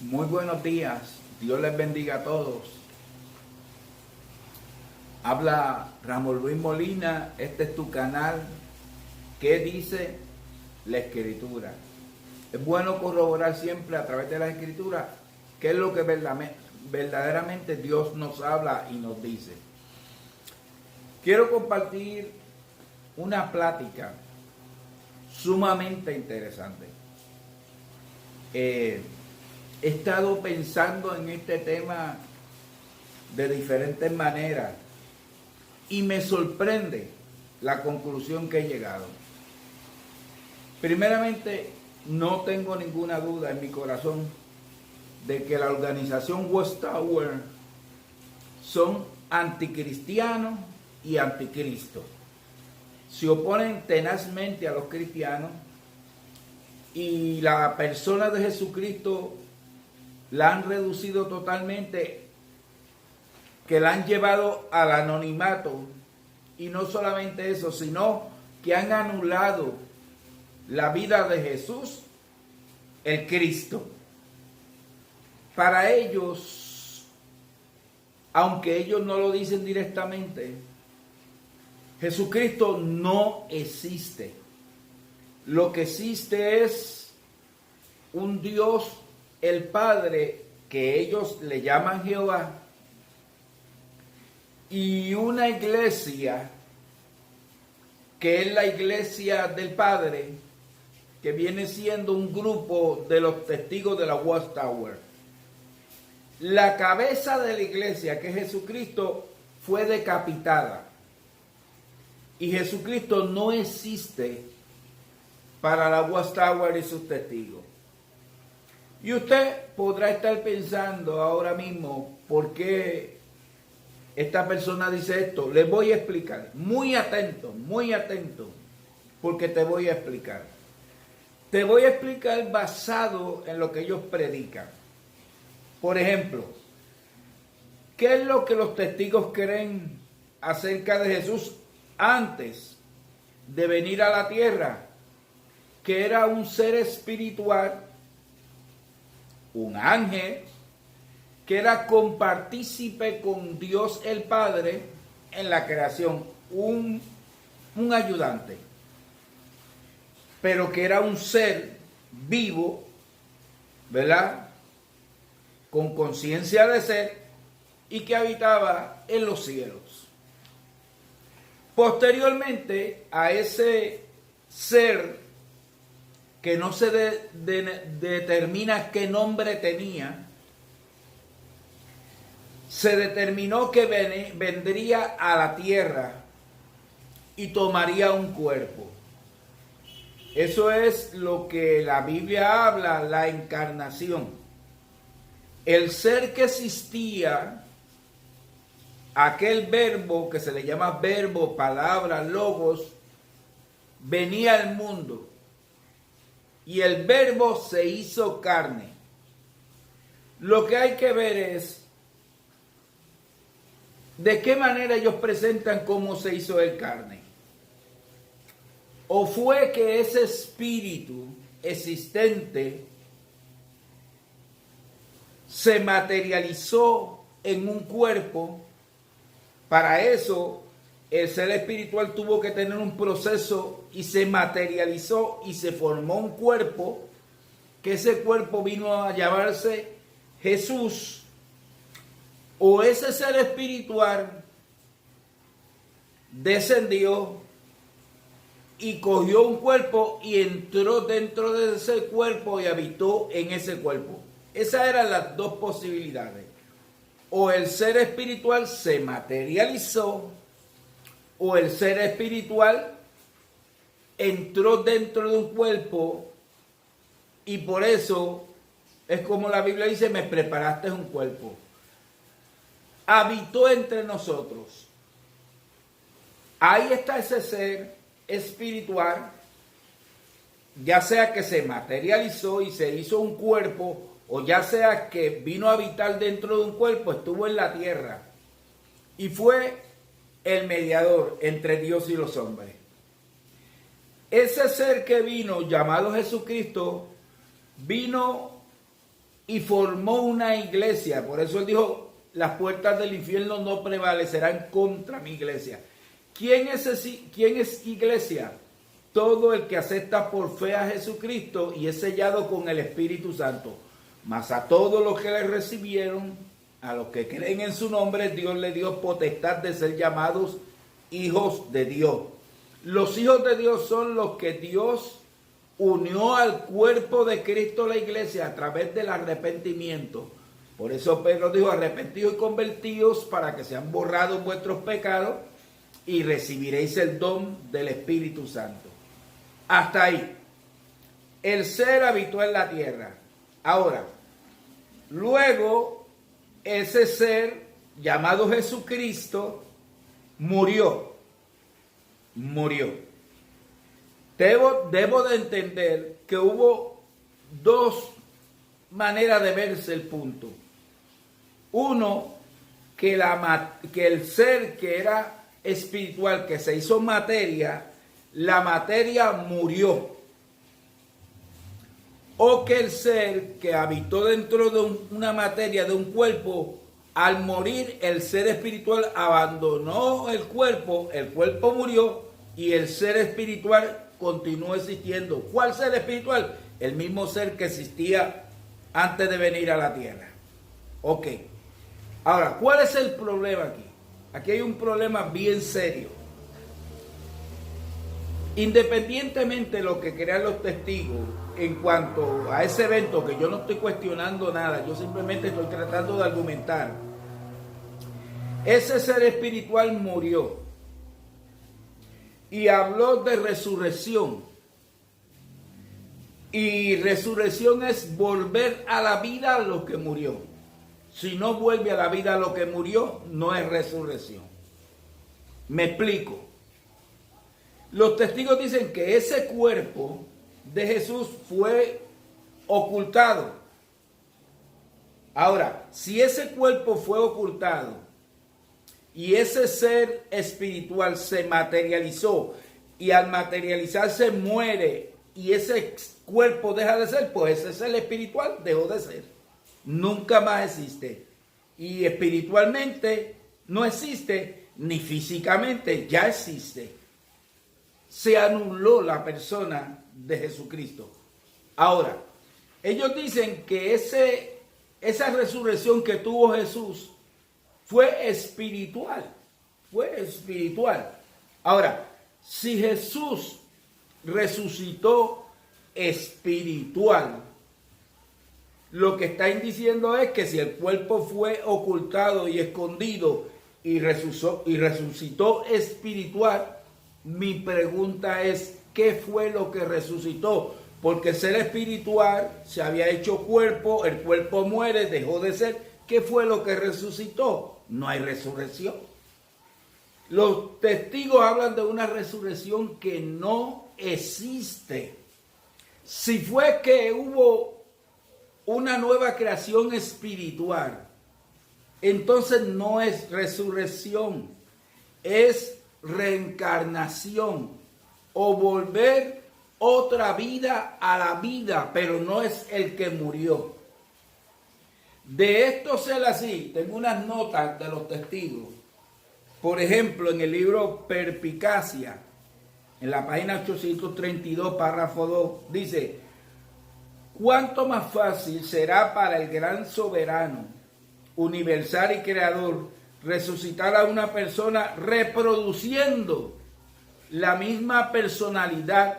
Muy buenos días, Dios les bendiga a todos. Habla Ramón Luis Molina, este es tu canal. ¿Qué dice la Escritura? Es bueno corroborar siempre a través de la Escritura qué es lo que verdaderamente Dios nos habla y nos dice. Quiero compartir una plática sumamente interesante. He estado pensando en este tema de diferentes maneras y me sorprende la conclusión que he llegado. Primeramente, no tengo ninguna duda en mi corazón de que la organización Watchtower son anticristianos y anticristo. Se oponen tenazmente a los cristianos y la persona de Jesucristo la han reducido totalmente, que la han llevado al anonimato, y no solamente eso, sino que han anulado la vida de Jesús, el Cristo. Para ellos, aunque ellos no lo dicen directamente, Jesucristo no existe. Lo que existe es un Dios, el Padre, que ellos le llaman Jehová, y una iglesia, que es la iglesia del Padre, que viene siendo un grupo de los testigos de la Watchtower. La cabeza de la iglesia, que es Jesucristo, fue decapitada. Y Jesucristo no existe para la Watchtower y sus testigos. Y usted podrá estar pensando ahora mismo por qué esta persona dice esto. Les voy a explicar. Muy atento, porque te voy a explicar. Te voy a explicar basado en lo que ellos predican. Por ejemplo, ¿qué es lo que los testigos creen acerca de Jesús antes de venir a la tierra? Que era un ser espiritual, un ángel, que era compartícipe con Dios el Padre en la creación, un ayudante, pero que era un ser vivo, ¿verdad? Con conciencia de ser y que habitaba en los cielos. Posteriormente a ese ser que no se determina qué nombre tenía, se determinó que vendría a la tierra y tomaría un cuerpo. Eso es lo que la Biblia habla, la encarnación. El ser que existía, aquel verbo que se le llama verbo, palabra, logos, venía al mundo. Y el verbo se hizo carne. Lo que hay que ver es de qué manera ellos presentan cómo se hizo el carne. O fue que ese espíritu existente se materializó en un cuerpo. Para eso el ser espiritual tuvo que tener un proceso y se materializó y se formó un cuerpo, que ese cuerpo vino a llamarse Jesús. O ese ser espiritual descendió y cogió un cuerpo y entró dentro de ese cuerpo y habitó en ese cuerpo. Esas eran las dos posibilidades. O el ser espiritual se materializó, o el ser espiritual entró dentro de un cuerpo, y por eso es como la Biblia dice, me preparaste un cuerpo. Habitó entre nosotros. Ahí está ese ser espiritual, ya sea que se materializó y se hizo un cuerpo, o ya sea que vino a habitar dentro de un cuerpo, estuvo en la tierra y fue el mediador entre Dios y los hombres. Ese ser que vino, llamado Jesucristo, vino y formó una iglesia. Por eso él dijo, las puertas del infierno no prevalecerán contra mi iglesia. ¿Quién es iglesia? Todo el que acepta por fe a Jesucristo y es sellado con el Espíritu Santo. Mas a todos los que le recibieron, a los que creen en su nombre, Dios le dio potestad de ser llamados hijos de Dios. Los hijos de Dios son los que Dios unió al cuerpo de Cristo, la iglesia, a través del arrepentimiento. Por eso Pedro dijo, arrepentidos y convertidos para que sean borrados vuestros pecados y recibiréis el don del Espíritu Santo. Hasta ahí. El ser habitó en la tierra. Ahora, luego ese ser llamado Jesucristo murió. Debo de entender que hubo dos maneras de verse el punto. Uno, que el ser que era espiritual, que se hizo materia, la materia murió. O que el ser que habitó dentro de una materia, de un cuerpo, al morir el ser espiritual abandonó el cuerpo murió y el ser espiritual continuó existiendo. ¿Cuál ser espiritual? El mismo ser que existía antes de venir a la tierra. Ok. Ahora, ¿cuál es el problema aquí? Aquí hay un problema bien serio. Independientemente de lo que crean los testigos en cuanto a ese evento, que yo no estoy cuestionando nada, yo simplemente estoy tratando de argumentar. Ese ser espiritual murió y habló de resurrección. Y resurrección es volver a la vida a lo que murió. Si no vuelve a la vida a lo que murió, no es resurrección. Me explico. Los testigos dicen que ese cuerpo de Jesús fue ocultado. Ahora, si ese cuerpo fue ocultado y ese ser espiritual se materializó y al materializarse muere y ese cuerpo deja de ser, pues ese ser espiritual dejó de ser. Nunca más existe. Y espiritualmente no existe, ni físicamente ya existe. Se anuló la persona de Jesucristo. Ahora, ellos dicen que esa resurrección que tuvo Jesús fue espiritual. Fue espiritual. Ahora, si Jesús resucitó espiritual, lo que está diciendo es que si el cuerpo fue ocultado y escondido y resucitó espiritual, mi pregunta es, ¿qué fue lo que resucitó? Porque el ser espiritual se había hecho cuerpo, el cuerpo muere, dejó de ser. ¿Qué fue lo que resucitó? No hay resurrección. Los testigos hablan de una resurrección que no existe. Si fue que hubo una nueva creación espiritual, entonces no es resurrección, es reencarnación o volver otra vida a la vida, pero no es el que murió. De esto ser así, tengo unas notas de los testigos. Por ejemplo, en el libro Perspicacia, en la página 832, párrafo 2, dice: ¿cuánto más fácil será para el gran soberano, universal y creador, resucitar a una persona reproduciendo la misma personalidad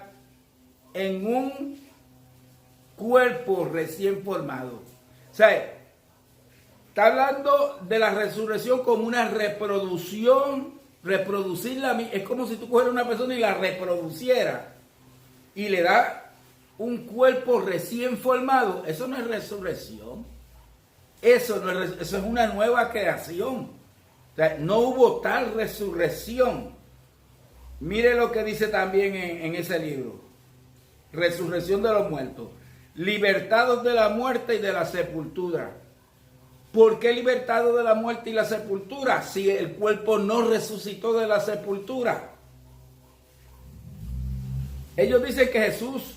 en un cuerpo recién formado? O sea, está hablando de la resurrección como una reproducción, reproducirla. Es como si tú cogieras una persona y la reproducieras y le da un cuerpo recién formado. Eso no es resurrección. Eso es una nueva creación. O sea, no hubo tal resurrección. Mire lo que dice también en ese libro. Resurrección de los muertos. Libertados de la muerte y de la sepultura. ¿Por qué libertados de la muerte y la sepultura si el cuerpo no resucitó de la sepultura? Ellos dicen que Jesús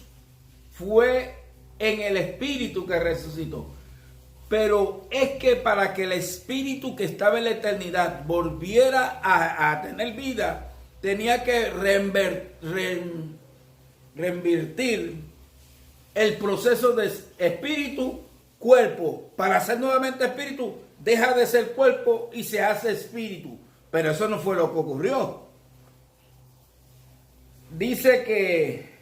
fue en el espíritu que resucitó. Pero es que para que el espíritu que estaba en la eternidad volviera a tener vida, tenía que reinvertir el proceso de espíritu, cuerpo. Para ser nuevamente espíritu, deja de ser cuerpo y se hace espíritu. Pero eso no fue lo que ocurrió. Dice que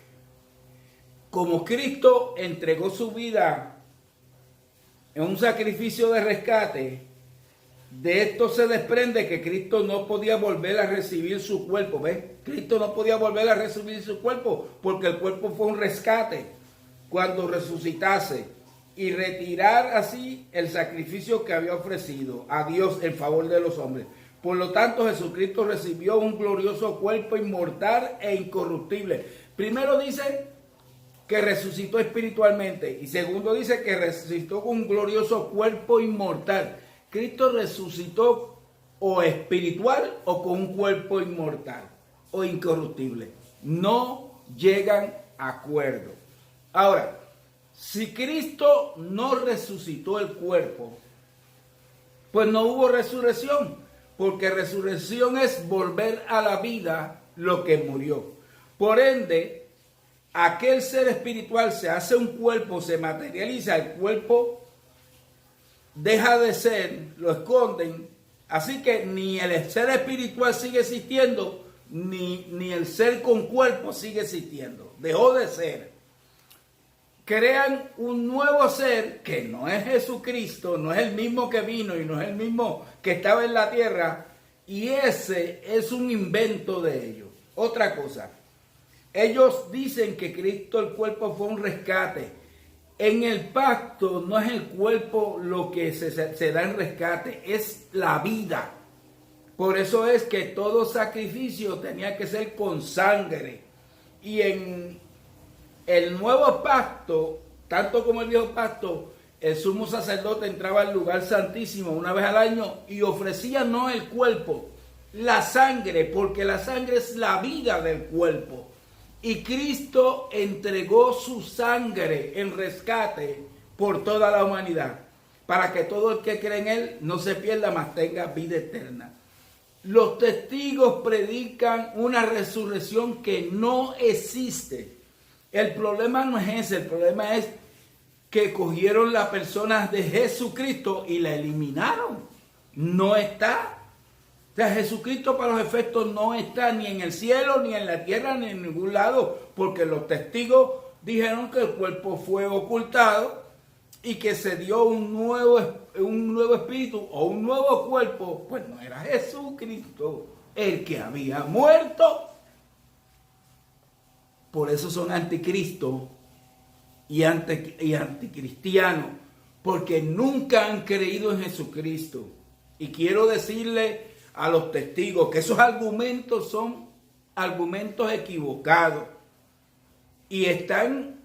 como Cristo entregó su vida en un sacrificio de rescate, de esto se desprende que Cristo no podía volver a recibir su cuerpo. ¿Ves? Cristo no podía volver a recibir su cuerpo porque el cuerpo fue un rescate cuando resucitase y retirar así el sacrificio que había ofrecido a Dios en favor de los hombres. Por lo tanto, Jesucristo recibió un glorioso cuerpo inmortal e incorruptible. Primero dice que resucitó espiritualmente y segundo dice que resucitó con un glorioso cuerpo inmortal. Cristo resucitó o espiritual o con un cuerpo inmortal o incorruptible. No llegan a acuerdo. Ahora, si Cristo no resucitó el cuerpo, pues no hubo resurrección, porque resurrección es volver a la vida lo que murió. Por ende, aquel ser espiritual se hace un cuerpo, se materializa, el cuerpo deja de ser, lo esconden, así que ni el ser espiritual sigue existiendo, ni el ser con cuerpo sigue existiendo, dejó de ser. Crean un nuevo ser que no es Jesucristo, no es el mismo que vino y no es el mismo que estaba en la tierra, y ese es un invento de ellos. Otra cosa, ellos dicen que Cristo, el cuerpo, fue un rescate. En el pacto no es el cuerpo lo que se da en rescate, es la vida. Por eso es que todo sacrificio tenía que ser con sangre. Y en el nuevo pacto, tanto como el viejo pacto, el sumo sacerdote entraba al lugar santísimo una vez al año y ofrecía no el cuerpo, la sangre, porque la sangre es la vida del cuerpo. Y Cristo entregó su sangre en rescate por toda la humanidad, para que todo el que cree en Él no se pierda, mas tenga vida eterna. Los testigos predican una resurrección que no existe. El problema no es ese, el problema es que cogieron la persona de Jesucristo y la eliminaron. No está. O sea, Jesucristo para los efectos no está ni en el cielo, ni en la tierra, ni en ningún lado, porque los testigos dijeron que el cuerpo fue ocultado y que se dio un nuevo espíritu o un nuevo cuerpo. Pues no era Jesucristo el que había muerto. Por eso son anticristo y anticristianos, porque nunca han creído en Jesucristo. Y quiero decirle a los testigos que esos argumentos son argumentos equivocados y están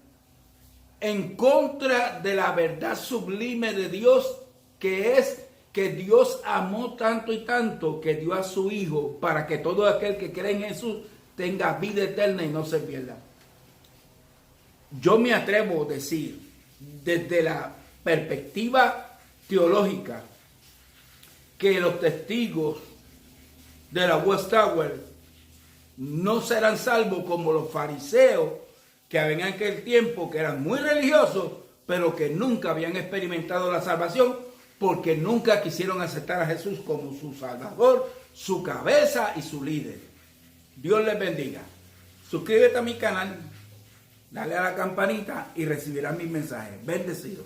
en contra de la verdad sublime de Dios, que es que Dios amó tanto y tanto que dio a su Hijo para que todo aquel que cree en Jesús tenga vida eterna y no se pierda. Yo me atrevo a decir, desde la perspectiva teológica, que los testigos de la Watchtower no serán salvos como los fariseos que habían en aquel tiempo, que eran muy religiosos, pero que nunca habían experimentado la salvación porque nunca quisieron aceptar a Jesús como su Salvador, su cabeza y su líder. Dios les bendiga. Suscríbete a mi canal, dale a la campanita y recibirás mis mensajes. Bendecidos.